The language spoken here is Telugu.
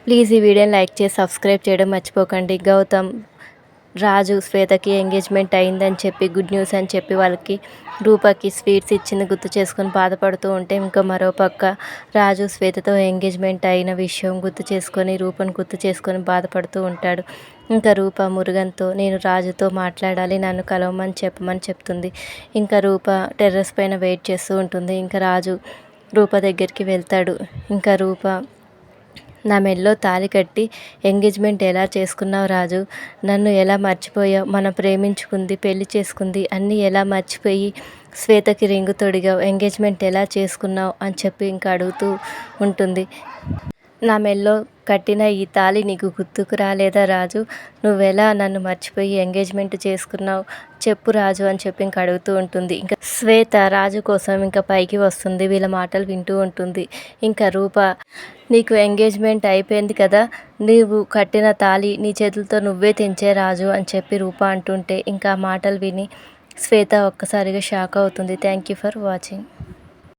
ప్లీజ్ ఈ వీడియోని లైక్ చేసి సబ్స్క్రైబ్ చేయడం మర్చిపోకండి. గౌతమ్ రాజు శ్వేతకి ఎంగేజ్మెంట్ అయిందని చెప్పి గుడ్ న్యూస్ అని చెప్పి వాళ్ళకి రూపకి స్వీట్స్ ఇచ్చింది గుర్తు చేసుకొని బాధపడుతూ ఉంటే, ఇంకా మరోపక్క రాజు శ్వేతతో ఎంగేజ్మెంట్ అయిన విషయం గుర్తు చేసుకొని రూపను గుర్తు చేసుకొని బాధపడుతూ ఉంటాడు. ఇంకా రూప మురుగన్తో నేను రాజుతో మాట్లాడాలి, నన్ను కలవమని చెప్పమని చెప్తుంది. ఇంకా రూప టెర్రస్ పైన వెయిట్ చేస్తూ ఉంటుంది. ఇంకా రాజు రూప దగ్గరికి వెళ్తాడు. ఇంకా రూప నా మెడలో తాళి కట్టి ఎంగేజ్మెంట్ ఎలా చేసుకున్నావు రాజు, నన్ను ఎలా మర్చిపోయావు, మనం ప్రేమించుకుంది పెళ్లి చేసుకుంది అన్నీ ఎలా మర్చిపోయి శ్వేతకి రింగు తొడిగావు, ఎంగేజ్మెంట్ ఎలా చేసుకున్నావు అని చెప్పి ఇంకా అడుగుతూ ఉంటుంది. నా మెడలో కట్టిన ఈ తాళి నీకు గుర్తుకు రాలేదా రాజు, నువ్వెలా నన్ను మర్చిపోయి ఎంగేజ్మెంట్ చేసుకున్నావు చెప్పు రాజు అని చెప్పి ఇంకా అడుగుతూ ఉంటుంది. ఇంకా శ్వేత రాజు కోసం ఇంకా పైకి వస్తుంది. వీళ్ళ మాటలు వింటూ ఉంటుంది. ఇంకా రూప నీకు ఎంగేజ్మెంట్ అయిపోయింది కదా, నీవు కట్టిన తాళి నీ చేతులతో నువ్వే తెంచే రాజు అని చెప్పి రూప అంటుంటే ఇంకా మాటలు విని శ్వేత ఒక్కసారిగా షాక్ అవుతుంది. Thank you for watching.